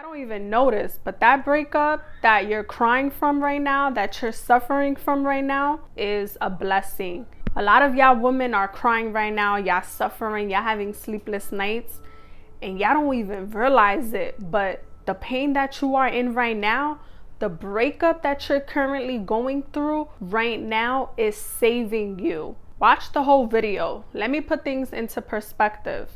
don't even notice, but that breakup that you're crying from right now, that you're suffering from right now, is a blessing. A lot of y'all women are crying right now, y'all suffering, y'all having sleepless nights, and y'all don't even realize it. But the pain that you are in right now, the breakup that you're currently going through right now is saving you. Watch the whole video. Let me put things into perspective.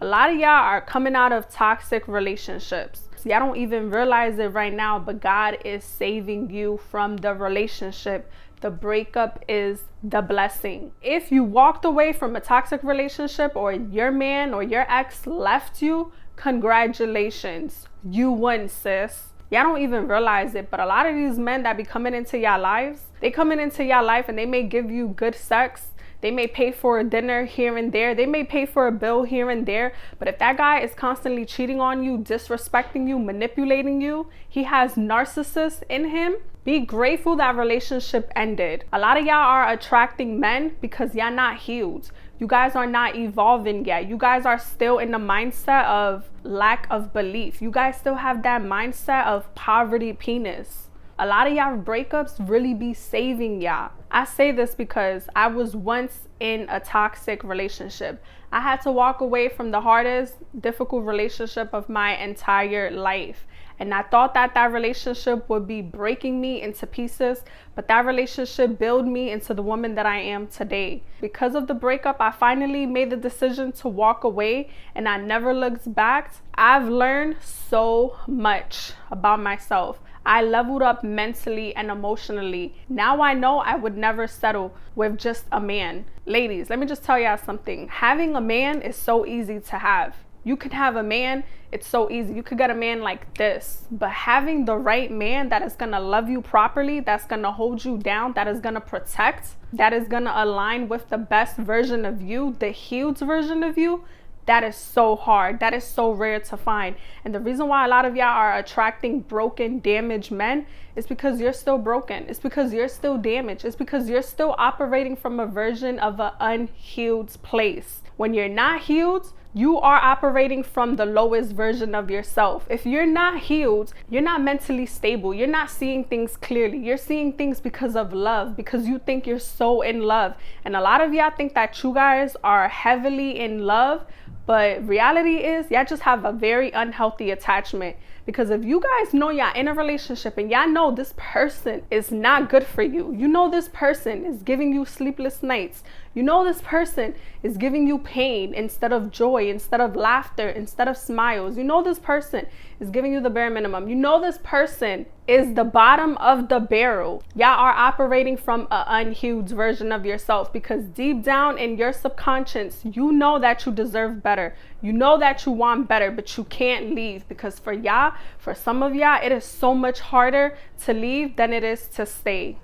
A lot of y'all are coming out of toxic relationships. Y'all don't even realize it right now, but God is saving you from the relationship. The breakup is the blessing. If you walked away from a toxic relationship, or your man or your ex left you, congratulations. You won, sis. Y'all don't even realize it, but a lot of these men that be coming into y'all lives, they coming into y'all life and they may give you good sex. They may pay for a dinner here and there. They may pay for a bill here and there. But if that guy is constantly cheating on you, disrespecting you, manipulating you, he has narcissists in him, be grateful that relationship ended. A lot of y'all are attracting men because y'all not healed. You guys are not evolving yet. You guys are still in the mindset of lack of belief. You guys still have that mindset of poverty penis. A lot of y'all breakups really be saving y'all. I say this because I was once in a toxic relationship. I had to walk away from the hardest, difficult relationship of my entire life. And I thought that that relationship would be breaking me into pieces, but that relationship built me into the woman that I am today. Because of the breakup, I finally made the decision to walk away, and I never looked back. I've learned so much about myself. I leveled up mentally and emotionally. Now I know I would never settle with just a man. Ladies, let me just tell y'all something. Having a man is so easy to have. You can have a man, it's so easy. You could get a man like this. But having the right man that is gonna love you properly, that's gonna hold you down, that is gonna protect, that is gonna align with the best version of you, the healed version of you, that is so hard. That is so rare to find. And the reason why a lot of y'all are attracting broken, damaged men is because you're still broken. It's because you're still damaged. It's because you're still operating from a version of an unhealed place. When you're not healed, you are operating from the lowest version of yourself. If you're not healed, you're not mentally stable. You're not seeing things clearly. You're seeing things because of love, because you think you're so in love. And a lot of y'all think that you guys are heavily in love, but reality is y'all just have a very unhealthy attachment. Because if you guys know y'all in a relationship and y'all know this person is not good for you, you know this person is giving you sleepless nights, you know this person is giving you pain instead of joy, instead of laughter, instead of smiles, you know this person is giving you the bare minimum, you know this person is the bottom of the barrel, y'all are operating from an unhealed version of yourself, because deep down in your subconscious, you know that you deserve better. You know that you want better, but you can't leave, because for y'all, for some of y'all, it is so much harder to leave than it is to stay.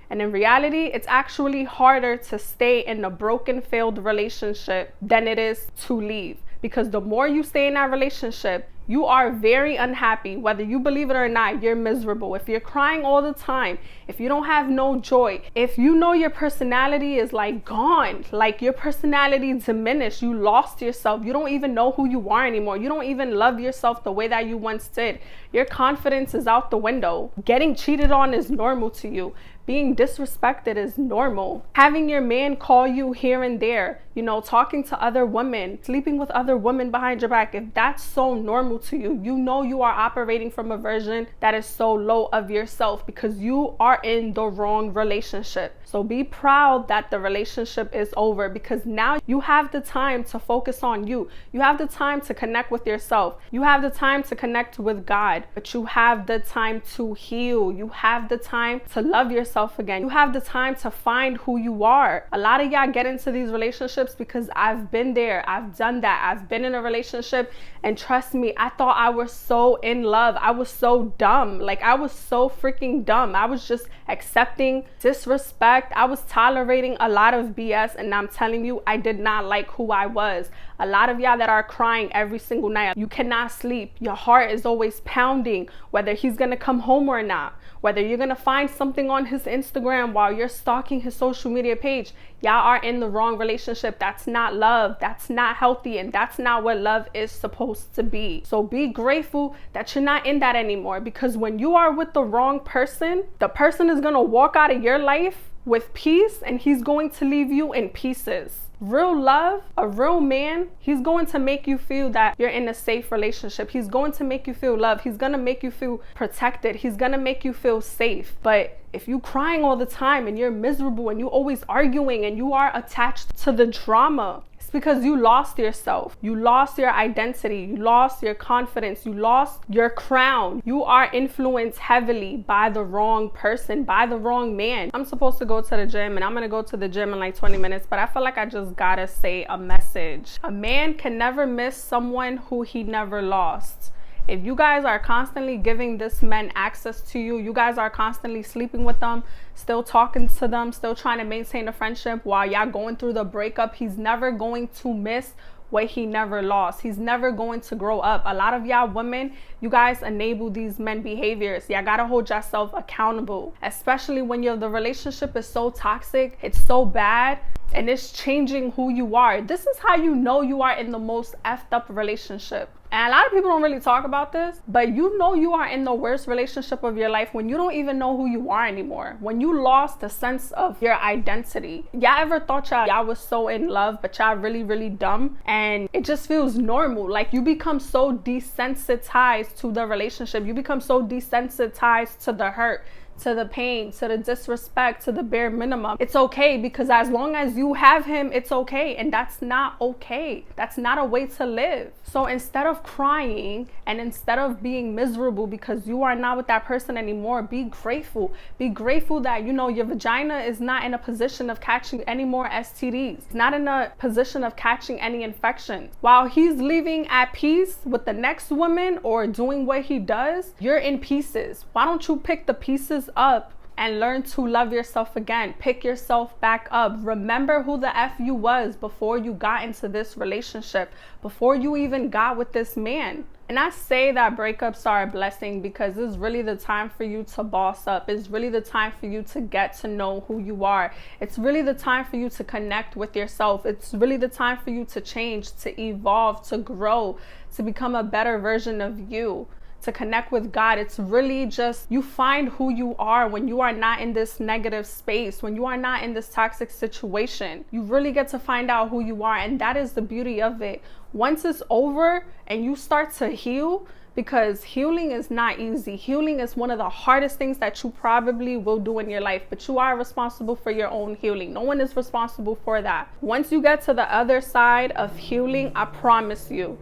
And in reality, it's actually harder to stay in a broken, failed relationship than it is to leave. Because the more you stay in that relationship, you are very unhappy. Whether you believe it or not, you're miserable. If you're crying all the time, if you don't have no joy, if you know your personality is like gone, like your personality diminished, you lost yourself, you don't even know who you are anymore, you don't even love yourself the way that you once did, your confidence is out the window, getting cheated on is normal to you, being disrespected is normal, having your man call you here and there, you know, talking to other women, sleeping with other women behind your back, if that's so normal to you, you know you are operating from a version that is so low of yourself, because you are in the wrong relationship. So be proud that the relationship is over, because now you have the time to focus on you. You have the time to connect with yourself. You have the time to connect with God, but you have the time to heal. You have the time to love yourself again. You have the time to find who you are. A lot of y'all get into these relationships because I've been there. I've done that. I've been in a relationship, and trust me, I thought I was so in love. I was so dumb. Like, I was so freaking dumb. I was just accepting disrespect. I was tolerating a lot of BS, and I'm telling you, I did not like who I was. A lot of y'all that are crying every single night. You cannot sleep. Your heart is always pounding, whether he's gonna come home or not, whether you're gonna find something on his Instagram while you're stalking his social media page. Y'all are in the wrong relationship. That's not love. That's not healthy. And that's not what love is supposed to be. So be grateful that you're not in that anymore, because when you are with the wrong person, the person is gonna walk out of your life with peace, and he's going to leave you in pieces. Real love, a real man, he's going to make you feel that you're in a safe relationship. He's going to make you feel loved. He's going to make you feel protected. He's going to make you feel safe. But if you're crying all the time and you're miserable and you're always arguing and you are attached to the drama, it's because you lost yourself. You lost your identity. You lost your confidence. You lost your crown. You are influenced heavily by the wrong person, by the wrong man. I'm supposed to go to the gym, and I'm going to go to the gym in like 20 minutes, but I feel like I just gotta say a message. A man can never miss someone who he never lost. If you guys are constantly giving this man access to you, you guys are constantly sleeping with them, still talking to them, still trying to maintain a friendship while y'all going through the breakup, he's never going to miss what he never lost. He's never going to grow up. A lot of y'all women, you guys enable these men behaviors. Y'all gotta hold yourself accountable, especially when the relationship is so toxic, it's so bad, and it's changing who you are. This is how you know you are in the most effed up relationship. And a lot of people don't really talk about this, but you know you are in the worst relationship of your life when you don't even know who you are anymore. When you lost the sense of your identity. Y'all ever thought y'all was so in love, but y'all really, really dumb? And it just feels normal. Like you become so desensitized to the relationship. You become so desensitized to the hurt, to the pain, to the disrespect, to the bare minimum. It's okay, because as long as you have him, it's okay. And that's not okay. That's not a way to live. So instead of crying and instead of being miserable because you are not with that person anymore, be grateful. Be grateful that, your vagina is not in a position of catching any more STDs. It's not in a position of catching any infections. While he's living at peace with the next woman or doing what he does, you're in pieces. Why don't you pick the pieces up and learn to love yourself again? Pick yourself back up. Remember who the F you was before you got into this relationship, before you even got with this man. And I say that breakups are a blessing because it's really the time for you to boss up. It's really the time for you to get to know who you are. It's really the time for you to connect with yourself. It's really the time for you to change, to evolve, to grow, to become a better version of you, to connect with God. It's really just, you find who you are when you are not in this negative space, when you are not in this toxic situation. You really get to find out who you are, and that is the beauty of it. Once it's over and you start to heal, because healing is not easy. Healing is one of the hardest things that you probably will do in your life, but you are responsible for your own healing. No one is responsible for that. Once you get to the other side of healing, I promise you,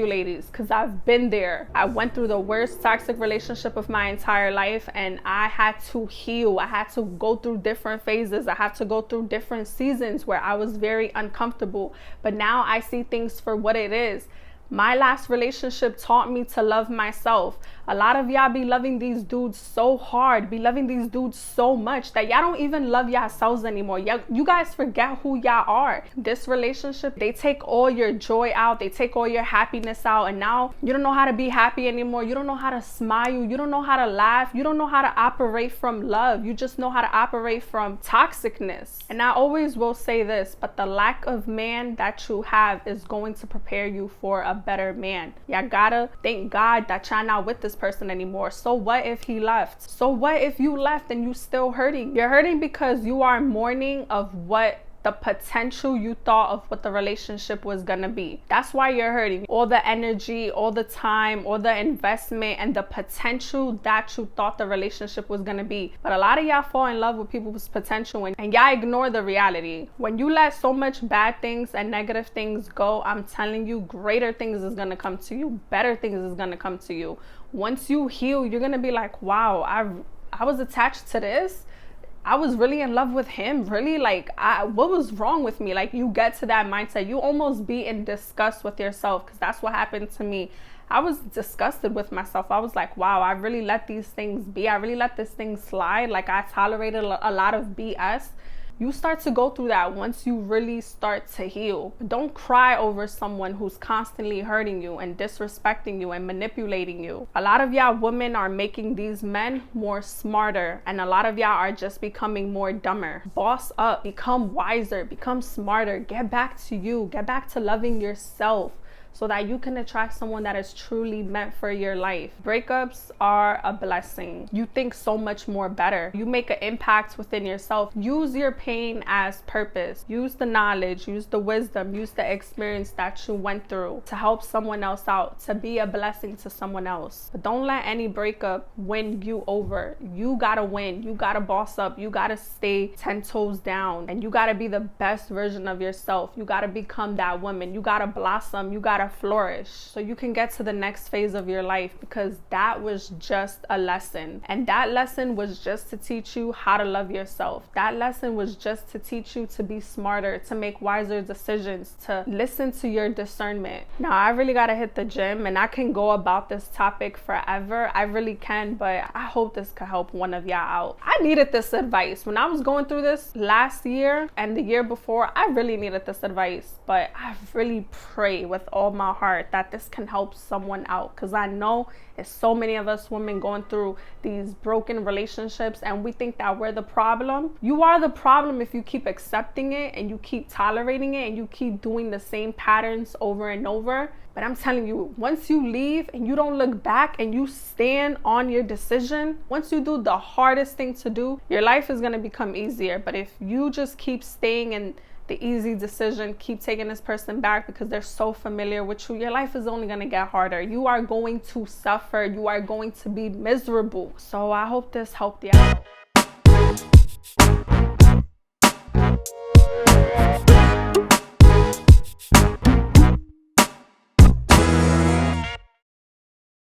ladies, because I've been there. I went through the worst toxic relationship of my entire life, and I had to heal. I had to go through different phases. I had to go through different seasons where I was very uncomfortable, but now I see things for what it is. My last relationship taught me to love myself. A lot of y'all be loving these dudes so hard, be loving these dudes so much that y'all don't even love yourselves anymore. You guys forget who y'all are. This relationship, they take all your joy out, they take all your happiness out, and now you don't know how to be happy anymore. You don't know how to smile, you don't know how to laugh, you don't know how to operate from love. You just know how to operate from toxicness. And I always will say this, but the lack of man that you have is going to prepare you for a better man. Y'all gotta thank God that y'all not with this person anymore. So what if he left? So what if you left and you still hurting? You're hurting because you are mourning of what the potential you thought of what the relationship was gonna be. That's why you're hurting. All the energy, all the time, all the investment, and the potential that you thought the relationship was gonna be. But a lot of y'all fall in love with people's potential and y'all ignore the reality. When you let so much bad things and negative things go, I'm telling you, greater things is gonna come to you. Better things is gonna come to you. Once you heal, you're gonna be like, wow, I was attached to this. I was really in love with him. Really, what was wrong with me? Like, you get to that mindset. You almost be in disgust with yourself, because that's what happened to me. I was disgusted with myself. I was like, wow, I really let these things be. I really let this thing slide. Like, I tolerated a lot of BS. You start to go through that once you really start to heal. Don't cry over someone who's constantly hurting you and disrespecting you and manipulating you. A lot of y'all women are making these men more smarter, and a lot of y'all are just becoming more dumber. Boss up, become wiser, become smarter, get back to you, get back to loving yourself, so that you can attract someone that is truly meant for your life. Breakups are a blessing. You think so much more better. You make an impact within yourself. Use your pain as purpose. Use the knowledge, use the wisdom, use the experience that you went through to help someone else out, to be a blessing to someone else. But don't let any breakup win you over. You gotta win. You gotta boss up. You gotta stay 10 toes down, and you gotta be the best version of yourself. You gotta become that woman. You gotta blossom. You gotta flourish so you can get to the next phase of your life, because that was just a lesson, and that lesson was just to teach you how to love yourself. That lesson was just to teach you to be smarter, to make wiser decisions, to listen to your discernment. Now I really gotta hit the gym, and I can go about this topic forever. I really can, but I hope this could help one of y'all out. I needed this advice when I was going through this last year and the year before. I really needed this advice, but I really pray with all my heart that this can help someone out, because I know it's so many of us women going through these broken relationships, and we think that we're the problem. You are the problem if you keep accepting it and you keep tolerating it and you keep doing the same patterns over and over. But I'm telling you, once you leave and you don't look back and you stand on your decision, once you do the hardest thing to do, your life is going to become easier. But if you just keep staying in the easy decision, keep taking this person back because they're so familiar with you, your life is only going to get harder. You are going to suffer. You are going to be miserable. So I hope this helped you out.